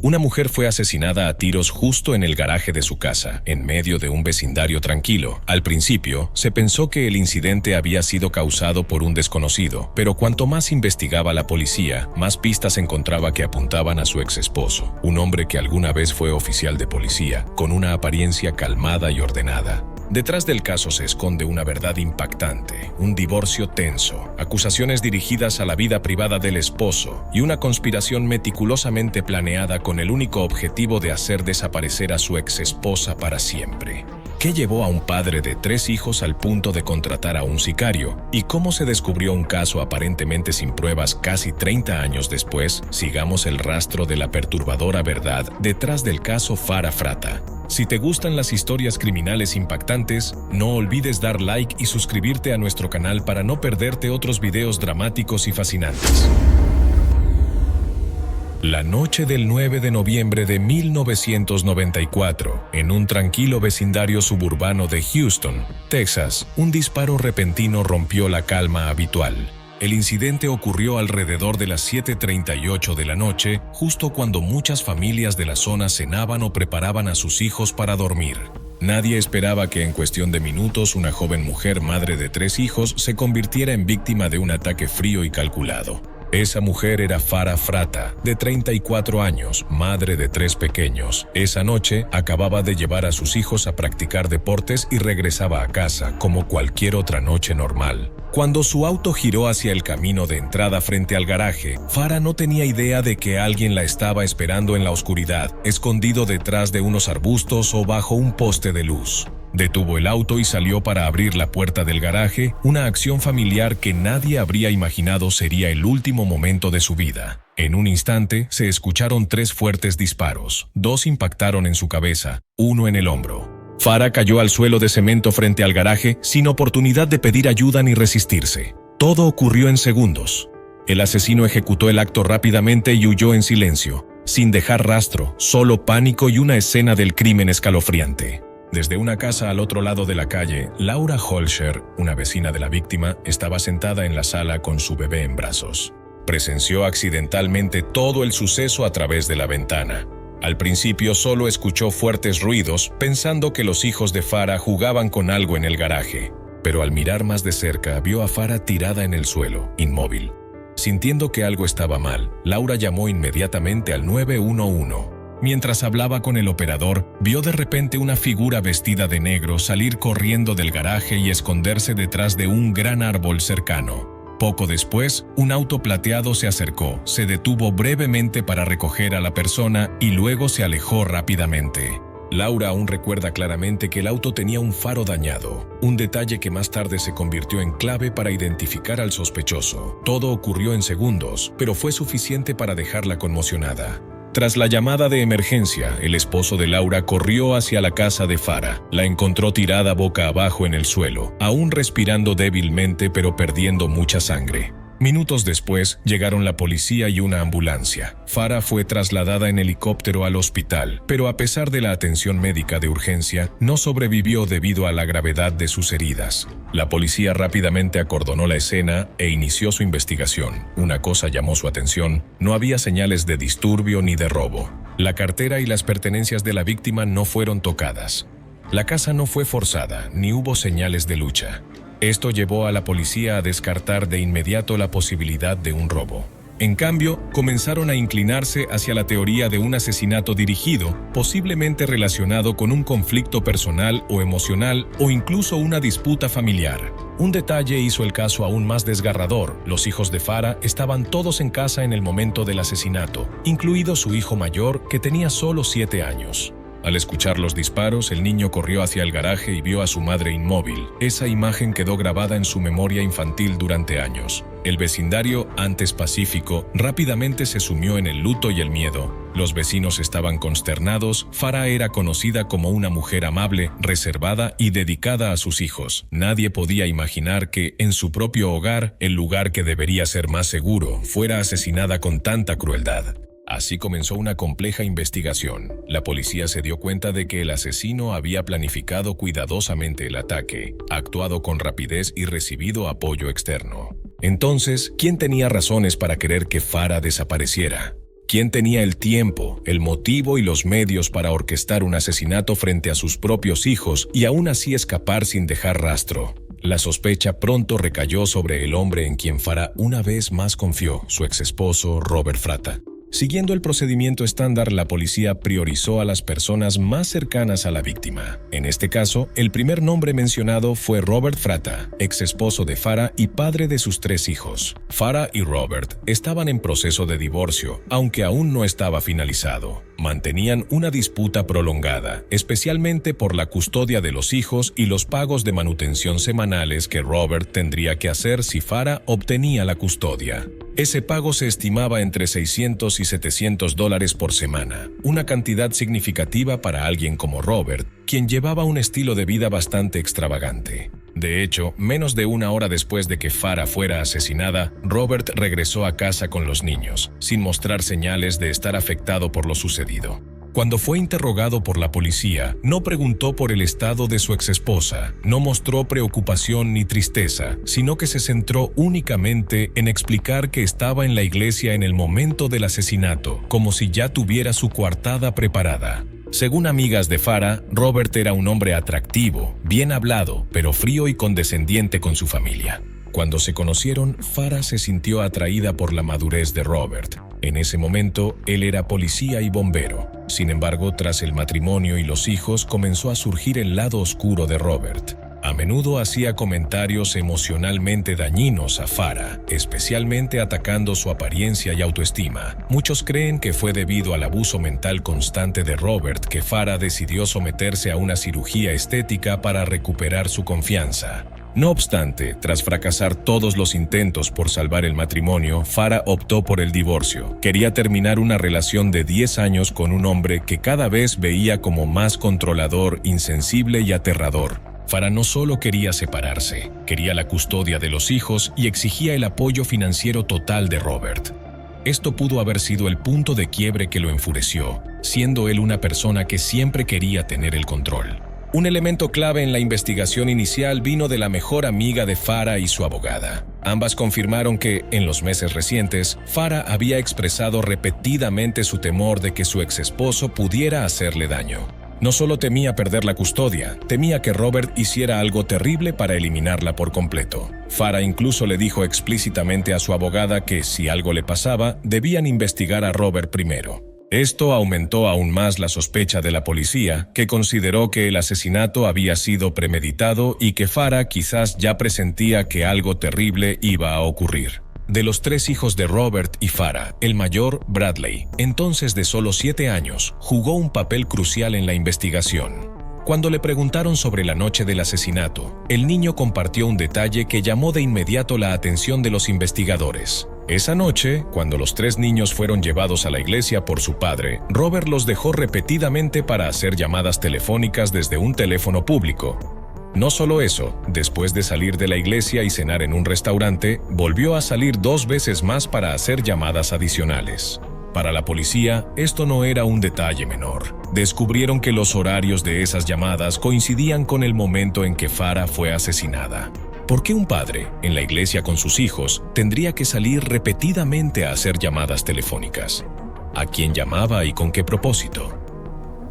Una mujer fue asesinada a tiros justo en el garaje de su casa, en medio de un vecindario tranquilo. Al principio, se pensó que el incidente había sido causado por un desconocido, pero cuanto más investigaba la policía, más pistas encontraba que apuntaban a su ex esposo, un hombre que alguna vez fue oficial de policía, con una apariencia calmada y ordenada. Detrás del caso se esconde una verdad impactante, un divorcio tenso, acusaciones dirigidas a la vida privada del esposo y una conspiración meticulosamente planeada con el único objetivo de hacer desaparecer a su exesposa para siempre. ¿Qué llevó a un padre de 3 hijos al punto de contratar a un sicario? ¿Y cómo se descubrió un caso aparentemente sin pruebas casi 30 años después? Sigamos el rastro de la perturbadora verdad detrás del caso Farah Fratta. Si te gustan las historias criminales impactantes, no olvides dar like y suscribirte a nuestro canal para no perderte otros videos dramáticos y fascinantes. La noche del 9 de noviembre de 1994, en un tranquilo vecindario suburbano de Houston, Texas, un disparo repentino rompió la calma habitual. El incidente ocurrió alrededor de las 7:38 de la noche, justo cuando muchas familias de la zona cenaban o preparaban a sus hijos para dormir. Nadie esperaba que en cuestión de minutos una joven mujer madre de 3 hijos se convirtiera en víctima de un ataque frío y calculado. Esa mujer era Farah Fratta, de 34 años, madre de 3 pequeños. Esa noche acababa de llevar a sus hijos a practicar deportes y regresaba a casa como cualquier otra noche normal. Cuando su auto giró hacia el camino de entrada frente al garaje, Farah no tenía idea de que alguien la estaba esperando en la oscuridad, escondido detrás de unos arbustos o bajo un poste de luz. Detuvo el auto y salió para abrir la puerta del garaje, una acción familiar que nadie habría imaginado sería el último momento de su vida. En un instante, se escucharon 3 fuertes disparos. 2 impactaron en su cabeza, 1 en el hombro. Farah cayó al suelo de cemento frente al garaje, sin oportunidad de pedir ayuda ni resistirse. Todo ocurrió en segundos. El asesino ejecutó el acto rápidamente y huyó en silencio, sin dejar rastro, solo pánico y una escena del crimen escalofriante. Desde una casa al otro lado de la calle, Laura Holscher, una vecina de la víctima, estaba sentada en la sala con su bebé en brazos. Presenció accidentalmente todo el suceso a través de la ventana. Al principio solo escuchó fuertes ruidos, pensando que los hijos de Farah jugaban con algo en el garaje. Pero al mirar más de cerca, vio a Farah tirada en el suelo, inmóvil. Sintiendo que algo estaba mal, Laura llamó inmediatamente al 911. Mientras hablaba con el operador, vio de repente una figura vestida de negro salir corriendo del garaje y esconderse detrás de un gran árbol cercano. Poco después, un auto plateado se acercó, se detuvo brevemente para recoger a la persona y luego se alejó rápidamente. Laura aún recuerda claramente que el auto tenía un faro dañado, un detalle que más tarde se convirtió en clave para identificar al sospechoso. Todo ocurrió en segundos, pero fue suficiente para dejarla conmocionada. Tras la llamada de emergencia, el esposo de Laura corrió hacia la casa de Farah. La encontró tirada boca abajo en el suelo, aún respirando débilmente pero perdiendo mucha sangre. Minutos después, llegaron la policía y una ambulancia. Farah fue trasladada en helicóptero al hospital, pero a pesar de la atención médica de urgencia, no sobrevivió debido a la gravedad de sus heridas. La policía rápidamente acordonó la escena e inició su investigación. Una cosa llamó su atención: no había señales de disturbio ni de robo. La cartera y las pertenencias de la víctima no fueron tocadas. La casa no fue forzada, ni hubo señales de lucha. Esto llevó a la policía a descartar de inmediato la posibilidad de un robo. En cambio, comenzaron a inclinarse hacia la teoría de un asesinato dirigido, posiblemente relacionado con un conflicto personal o emocional o incluso una disputa familiar. Un detalle hizo el caso aún más desgarrador: los hijos de Farah estaban todos en casa en el momento del asesinato, incluido su hijo mayor, que tenía solo 7 años. Al escuchar los disparos, el niño corrió hacia el garaje y vio a su madre inmóvil. Esa imagen quedó grabada en su memoria infantil durante años. El vecindario, antes pacífico, rápidamente se sumió en el luto y el miedo. Los vecinos estaban consternados. Farah era conocida como una mujer amable, reservada y dedicada a sus hijos. Nadie podía imaginar que, en su propio hogar, el lugar que debería ser más seguro, fuera asesinada con tanta crueldad. Así comenzó una compleja investigación. La policía se dio cuenta de que el asesino había planificado cuidadosamente el ataque, actuado con rapidez y recibido apoyo externo. Entonces, ¿quién tenía razones para querer que Farah desapareciera? ¿Quién tenía el tiempo, el motivo y los medios para orquestar un asesinato frente a sus propios hijos y aún así escapar sin dejar rastro? La sospecha pronto recayó sobre el hombre en quien Farah una vez más confió, su exesposo Robert Fratta. Siguiendo el procedimiento estándar, la policía priorizó a las personas más cercanas a la víctima. En este caso, el primer nombre mencionado fue Robert Fratta, exesposo de Farah y padre de sus 3 hijos. Farah y Robert estaban en proceso de divorcio, aunque aún no estaba finalizado. Mantenían una disputa prolongada, especialmente por la custodia de los hijos y los pagos de manutención semanales que Robert tendría que hacer si Farah obtenía la custodia. Ese pago se estimaba entre $600 y $700 por semana, una cantidad significativa para alguien como Robert, quien llevaba un estilo de vida bastante extravagante. De hecho, menos de una hora después de que Farah fuera asesinada, Robert regresó a casa con los niños, sin mostrar señales de estar afectado por lo sucedido. Cuando fue interrogado por la policía, no preguntó por el estado de su exesposa, no mostró preocupación ni tristeza, sino que se centró únicamente en explicar que estaba en la iglesia en el momento del asesinato, como si ya tuviera su coartada preparada. Según amigas de Farah, Robert era un hombre atractivo, bien hablado, pero frío y condescendiente con su familia. Cuando se conocieron, Farah se sintió atraída por la madurez de Robert. En ese momento, él era policía y bombero. Sin embargo, tras el matrimonio y los hijos, comenzó a surgir el lado oscuro de Robert. A menudo hacía comentarios emocionalmente dañinos a Farah, especialmente atacando su apariencia y autoestima. Muchos creen que fue debido al abuso mental constante de Robert que Farah decidió someterse a una cirugía estética para recuperar su confianza. No obstante, tras fracasar todos los intentos por salvar el matrimonio, Farah optó por el divorcio. Quería terminar una relación de 10 años con un hombre que cada vez veía como más controlador, insensible y aterrador. Farah no solo quería separarse, quería la custodia de los hijos y exigía el apoyo financiero total de Robert. Esto pudo haber sido el punto de quiebre que lo enfureció, siendo él una persona que siempre quería tener el control. Un elemento clave en la investigación inicial vino de la mejor amiga de Farah y su abogada. Ambas confirmaron que, en los meses recientes, Farah había expresado repetidamente su temor de que su exesposo pudiera hacerle daño. No solo temía perder la custodia, temía que Robert hiciera algo terrible para eliminarla por completo. Farah incluso le dijo explícitamente a su abogada que, si algo le pasaba, debían investigar a Robert primero. Esto aumentó aún más la sospecha de la policía, que consideró que el asesinato había sido premeditado y que Farah quizás ya presentía que algo terrible iba a ocurrir. De los 3 hijos de Robert y Farah, el mayor, Bradley, entonces de solo 7 años, jugó un papel crucial en la investigación. Cuando le preguntaron sobre la noche del asesinato, el niño compartió un detalle que llamó de inmediato la atención de los investigadores. Esa noche, cuando los 3 niños fueron llevados a la iglesia por su padre, Robert los dejó repetidamente para hacer llamadas telefónicas desde un teléfono público. No solo eso, después de salir de la iglesia y cenar en un restaurante, volvió a salir 2 veces más para hacer llamadas adicionales. Para la policía, esto no era un detalle menor. Descubrieron que los horarios de esas llamadas coincidían con el momento en que Farah fue asesinada. ¿Por qué un padre, en la iglesia con sus hijos, tendría que salir repetidamente a hacer llamadas telefónicas? ¿A quién llamaba y con qué propósito?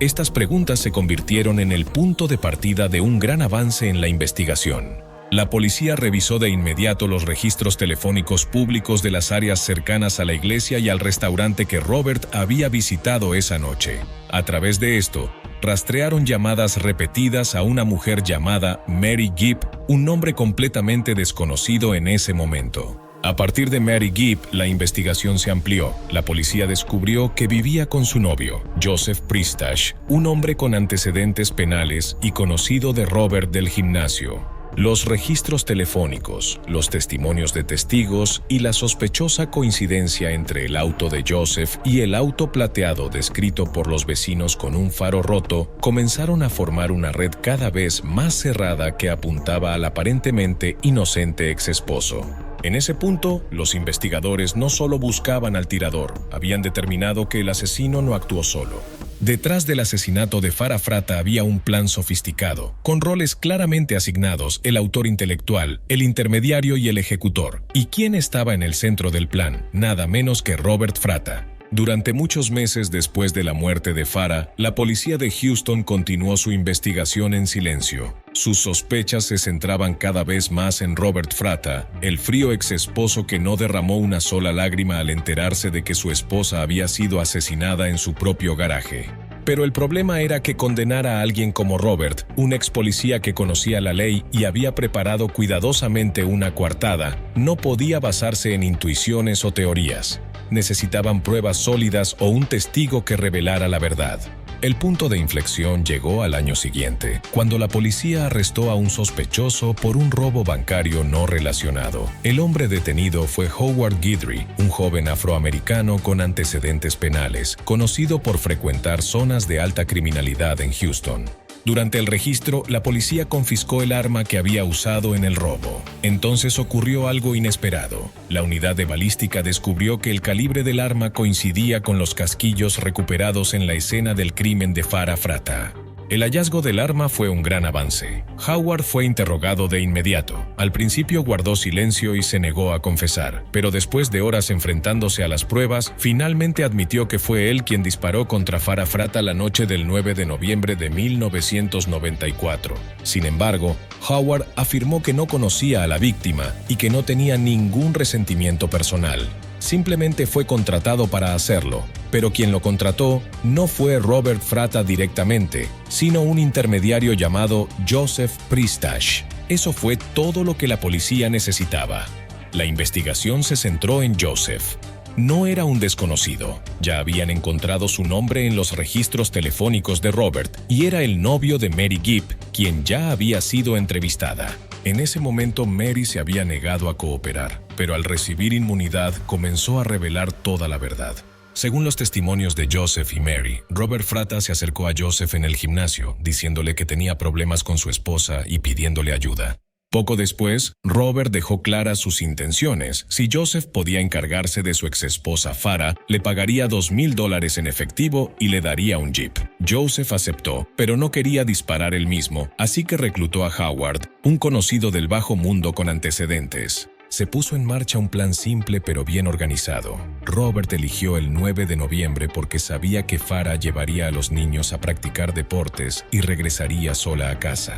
Estas preguntas se convirtieron en el punto de partida de un gran avance en la investigación. La policía revisó de inmediato los registros telefónicos públicos de las áreas cercanas a la iglesia y al restaurante que Robert había visitado esa noche. A través de esto, rastrearon llamadas repetidas a una mujer llamada Mary Gibb, un nombre completamente desconocido en ese momento. A partir de Mary Gibb, la investigación se amplió. La policía descubrió que vivía con su novio, Joseph Pristash, un hombre con antecedentes penales y conocido de Robert del gimnasio. Los registros telefónicos, los testimonios de testigos y la sospechosa coincidencia entre el auto de Joseph y el auto plateado descrito por los vecinos con un faro roto comenzaron a formar una red cada vez más cerrada que apuntaba al aparentemente inocente exesposo. En ese punto, los investigadores no solo buscaban al tirador, habían determinado que el asesino no actuó solo. Detrás del asesinato de Farah Fratta había un plan sofisticado, con roles claramente asignados: el autor intelectual, el intermediario y el ejecutor. ¿Y quién estaba en el centro del plan? Nada menos que Robert Fratta. Durante muchos meses después de la muerte de Farah, la policía de Houston continuó su investigación en silencio. Sus sospechas se centraban cada vez más en Robert Fratta, el frío exesposo que no derramó una sola lágrima al enterarse de que su esposa había sido asesinada en su propio garaje. Pero el problema era que condenar a alguien como Robert, un ex policía que conocía la ley y había preparado cuidadosamente una coartada, no podía basarse en intuiciones o teorías. Necesitaban pruebas sólidas o un testigo que revelara la verdad. El punto de inflexión llegó al año siguiente, cuando la policía arrestó a un sospechoso por un robo bancario no relacionado. El hombre detenido fue Howard Guidry, un joven afroamericano con antecedentes penales, conocido por frecuentar zonas de alta criminalidad en Houston. Durante el registro, la policía confiscó el arma que había usado en el robo. Entonces ocurrió algo inesperado. La unidad de balística descubrió que el calibre del arma coincidía con los casquillos recuperados en la escena del crimen de Farah Fratta. El hallazgo del arma fue un gran avance. Howard fue interrogado de inmediato. Al principio guardó silencio y se negó a confesar, pero después de horas enfrentándose a las pruebas, finalmente admitió que fue él quien disparó contra Farah Fratta la noche del 9 de noviembre de 1994. Sin embargo, Howard afirmó que no conocía a la víctima y que no tenía ningún resentimiento personal. Simplemente fue contratado para hacerlo, pero quien lo contrató no fue Robert Fratta directamente, sino un intermediario llamado Joseph Pristash. Eso fue todo lo que la policía necesitaba. La investigación se centró en Joseph. No era un desconocido. Ya habían encontrado su nombre en los registros telefónicos de Robert y era el novio de Mary Gibb, quien ya había sido entrevistada. En ese momento Mary se había negado a cooperar, pero al recibir inmunidad comenzó a revelar toda la verdad. Según los testimonios de Joseph y Mary, Robert Fratta se acercó a Joseph en el gimnasio, diciéndole que tenía problemas con su esposa y pidiéndole ayuda. Poco después, Robert dejó claras sus intenciones. Si Joseph podía encargarse de su exesposa Farah, le pagaría $2,000 en efectivo y le daría un jeep. Joseph aceptó, pero no quería disparar él mismo, así que reclutó a Howard, un conocido del bajo mundo con antecedentes. Se puso en marcha un plan simple pero bien organizado. Robert eligió el 9 de noviembre porque sabía que Farah llevaría a los niños a practicar deportes y regresaría sola a casa.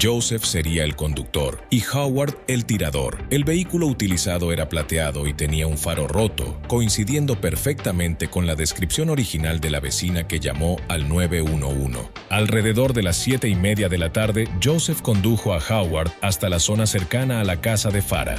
Joseph sería el conductor y Howard el tirador. El vehículo utilizado era plateado y tenía un faro roto, coincidiendo perfectamente con la descripción original de la vecina que llamó al 911. Alrededor de las 7:30 de la tarde, Joseph condujo a Howard hasta la zona cercana a la casa de Farah.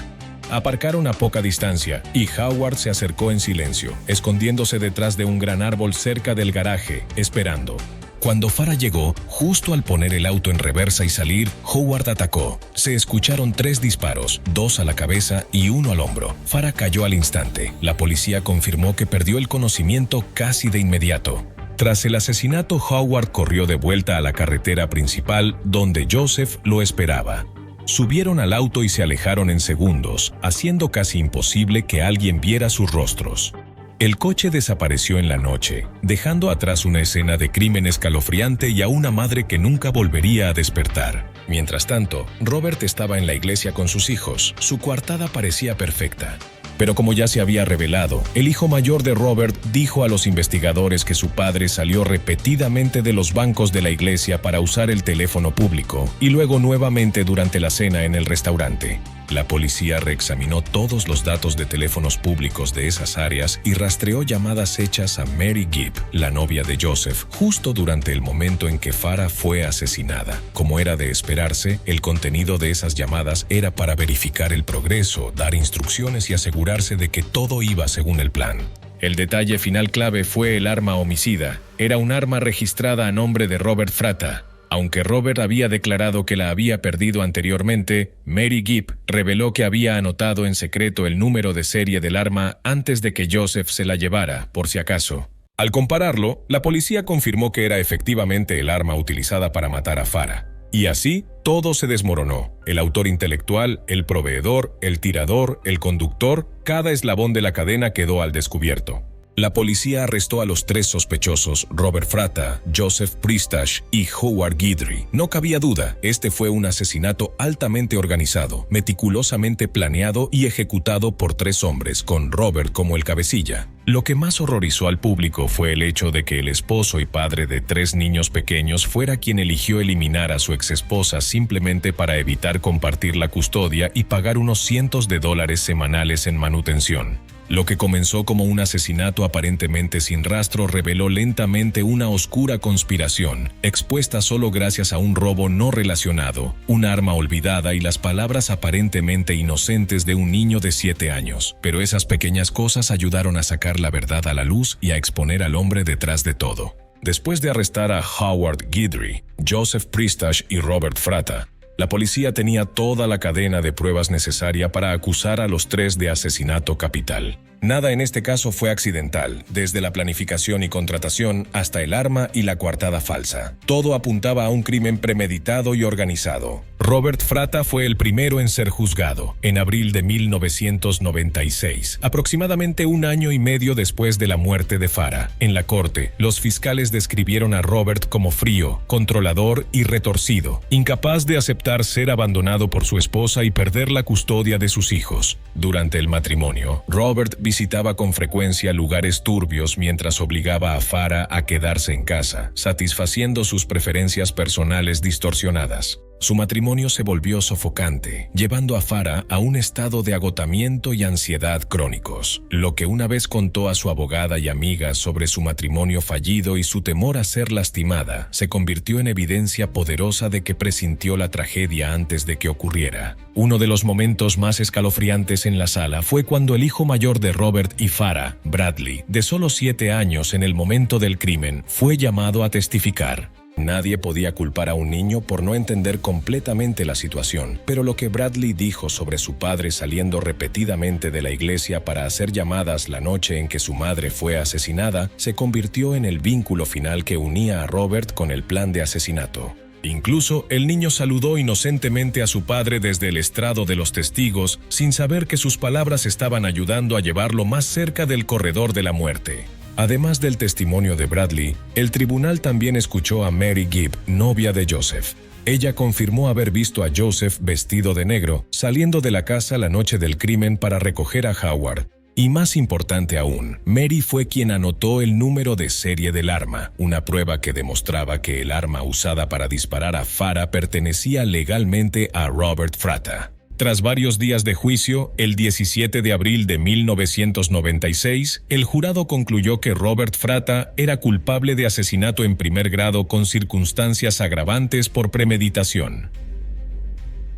Aparcaron a poca distancia y Howard se acercó en silencio, escondiéndose detrás de un gran árbol cerca del garaje, esperando. Cuando Farah llegó, justo al poner el auto en reversa y salir, Howard atacó. Se escucharon 3 disparos, 2 a la cabeza y 1 al hombro. Farah cayó al instante. La policía confirmó que perdió el conocimiento casi de inmediato. Tras el asesinato, Howard corrió de vuelta a la carretera principal, donde Joseph lo esperaba. Subieron al auto y se alejaron en segundos, haciendo casi imposible que alguien viera sus rostros. El coche desapareció en la noche, dejando atrás una escena de crimen escalofriante y a una madre que nunca volvería a despertar. Mientras tanto, Robert estaba en la iglesia con sus hijos. Su coartada parecía perfecta. Pero como ya se había revelado, el hijo mayor de Robert dijo a los investigadores que su padre salió repetidamente de los bancos de la iglesia para usar el teléfono público y luego nuevamente durante la cena en el restaurante. La policía reexaminó todos los datos de teléfonos públicos de esas áreas y rastreó llamadas hechas a Mary Gibb, la novia de Joseph, justo durante el momento en que Farah fue asesinada. Como era de esperarse, el contenido de esas llamadas era para verificar el progreso, dar instrucciones y asegurarse de que todo iba según el plan. El detalle final clave fue el arma homicida. Era un arma registrada a nombre de Robert Fratta. Aunque Robert había declarado que la había perdido anteriormente, Mary Gibb reveló que había anotado en secreto el número de serie del arma antes de que Joseph se la llevara, por si acaso. Al compararlo, la policía confirmó que era efectivamente el arma utilizada para matar a Farah. Y así, todo se desmoronó. El autor intelectual, el proveedor, el tirador, el conductor, cada eslabón de la cadena quedó al descubierto. La policía arrestó a los 3 sospechosos, Robert Fratta, Joseph Pristash y Howard Guidry. No cabía duda, este fue un asesinato altamente organizado, meticulosamente planeado y ejecutado por 3 hombres, con Robert como el cabecilla. Lo que más horrorizó al público fue el hecho de que el esposo y padre de 3 niños pequeños fuera quien eligió eliminar a su exesposa simplemente para evitar compartir la custodia y pagar unos cientos de dólares semanales en manutención. Lo que comenzó como un asesinato aparentemente sin rastro reveló lentamente una oscura conspiración, expuesta solo gracias a un robo no relacionado, un arma olvidada y las palabras aparentemente inocentes de un niño de 7 años. Pero esas pequeñas cosas ayudaron a sacar la verdad a la luz y a exponer al hombre detrás de todo. Después de arrestar a Howard Guidry, Joseph Pristash y Robert Fratta, la policía tenía toda la cadena de pruebas necesaria para acusar a los 3 de asesinato capital. Nada en este caso fue accidental, desde la planificación y contratación hasta el arma y la coartada falsa. Todo apuntaba a un crimen premeditado y organizado. Robert Fratta fue el primero en ser juzgado, en abril de 1996, aproximadamente 1 año y medio después de la muerte de Farah. En la corte, los fiscales describieron a Robert como frío, controlador y retorcido, incapaz de aceptar ser abandonado por su esposa y perder la custodia de sus hijos. Durante el matrimonio, Robert visitaba con frecuencia lugares turbios mientras obligaba a Farah a quedarse en casa, satisfaciendo sus preferencias personales distorsionadas. Su matrimonio se volvió sofocante, llevando a Farah a un estado de agotamiento y ansiedad crónicos. Lo que una vez contó a su abogada y amiga sobre su matrimonio fallido y su temor a ser lastimada, se convirtió en evidencia poderosa de que presintió la tragedia antes de que ocurriera. Uno de los momentos más escalofriantes en la sala fue cuando el hijo mayor de Robert y Farah, Bradley, de solo 7 años en el momento del crimen, fue llamado a testificar. Nadie podía culpar a un niño por no entender completamente la situación, pero lo que Bradley dijo sobre su padre saliendo repetidamente de la iglesia para hacer llamadas la noche en que su madre fue asesinada se convirtió en el vínculo final que unía a Robert con el plan de asesinato. Incluso, el niño saludó inocentemente a su padre desde el estrado de los testigos, sin saber que sus palabras estaban ayudando a llevarlo más cerca del corredor de la muerte. Además del testimonio de Bradley, el tribunal también escuchó a Mary Gibb, novia de Joseph. Ella confirmó haber visto a Joseph vestido de negro, saliendo de la casa la noche del crimen para recoger a Howard. Y más importante aún, Mary fue quien anotó el número de serie del arma, una prueba que demostraba que el arma usada para disparar a Farah pertenecía legalmente a Robert Fratta. Tras varios días de juicio, el 17 de abril de 1996, el jurado concluyó que Robert Fratta era culpable de asesinato en primer grado con circunstancias agravantes por premeditación.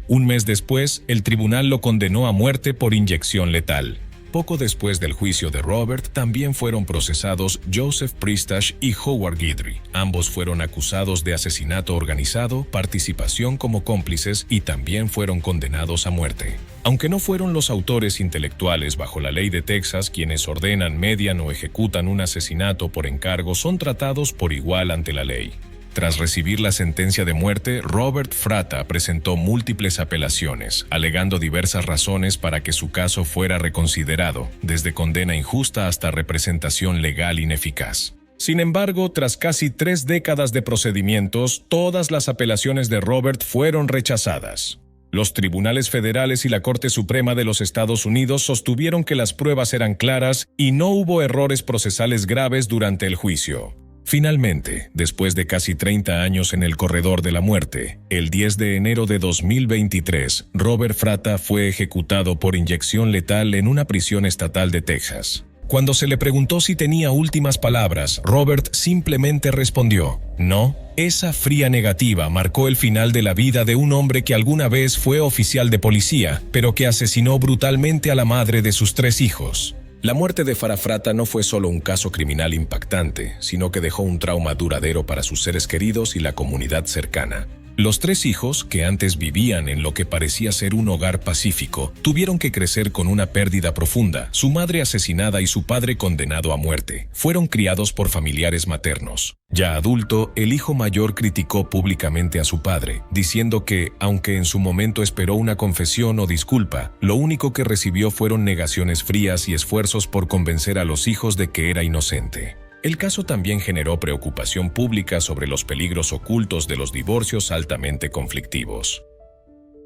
Un mes después, el tribunal lo condenó a muerte por inyección letal. Poco después del juicio de Robert, también fueron procesados Joseph Pristash y Howard Guidry. Ambos fueron acusados de asesinato organizado, participación como cómplices y también fueron condenados a muerte. Aunque no fueron los autores intelectuales bajo la ley de Texas quienes ordenan, median o ejecutan un asesinato por encargo, son tratados por igual ante la ley. Tras recibir la sentencia de muerte, Robert Fratta presentó múltiples apelaciones, alegando diversas razones para que su caso fuera reconsiderado, desde condena injusta hasta representación legal ineficaz. Sin embargo, tras casi 3 décadas de procedimientos, todas las apelaciones de Robert fueron rechazadas. Los tribunales federales y la Corte Suprema de los Estados Unidos sostuvieron que las pruebas eran claras y no hubo errores procesales graves durante el juicio. Finalmente, después de casi 30 años en el corredor de la muerte, el 10 de enero de 2023, Robert Fratta fue ejecutado por inyección letal en una prisión estatal de Texas. Cuando se le preguntó si tenía últimas palabras, Robert simplemente respondió, "No". Esa fría negativa marcó el final de la vida de un hombre que alguna vez fue oficial de policía, pero que asesinó brutalmente a la madre de sus 3 hijos. La muerte de Farah Fratta no fue solo un caso criminal impactante, sino que dejó un trauma duradero para sus seres queridos y la comunidad cercana. Los 3 hijos, que antes vivían en lo que parecía ser un hogar pacífico, tuvieron que crecer con una pérdida profunda, su madre asesinada y su padre condenado a muerte. Fueron criados por familiares maternos. Ya adulto, el hijo mayor criticó públicamente a su padre, diciendo que, aunque en su momento esperó una confesión o disculpa, lo único que recibió fueron negaciones frías y esfuerzos por convencer a los hijos de que era inocente. El caso también generó preocupación pública sobre los peligros ocultos de los divorcios altamente conflictivos.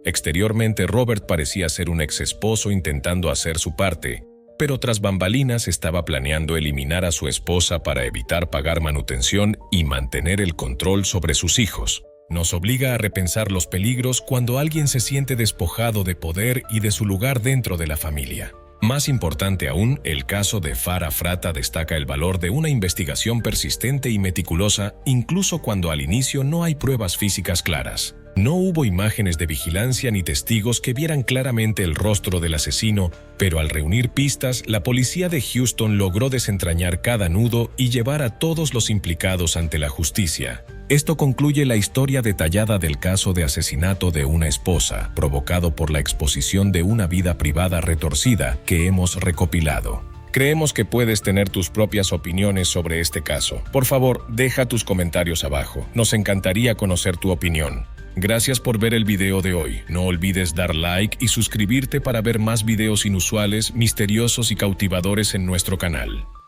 Exteriormente, Robert parecía ser un exesposo intentando hacer su parte, pero tras bambalinas estaba planeando eliminar a su esposa para evitar pagar manutención y mantener el control sobre sus hijos. Nos obliga a repensar los peligros cuando alguien se siente despojado de poder y de su lugar dentro de la familia. Más importante aún, el caso de Farah Fratta destaca el valor de una investigación persistente y meticulosa, incluso cuando al inicio no hay pruebas físicas claras. No hubo imágenes de vigilancia ni testigos que vieran claramente el rostro del asesino, pero al reunir pistas, la policía de Houston logró desentrañar cada nudo y llevar a todos los implicados ante la justicia. Esto concluye la historia detallada del caso de asesinato de una esposa, provocado por la exposición de una vida privada retorcida que hemos recopilado. Creemos que puedes tener tus propias opiniones sobre este caso. Por favor, deja tus comentarios abajo. Nos encantaría conocer tu opinión. Gracias por ver el video de hoy. No olvides dar like y suscribirte para ver más videos inusuales, misteriosos y cautivadores en nuestro canal.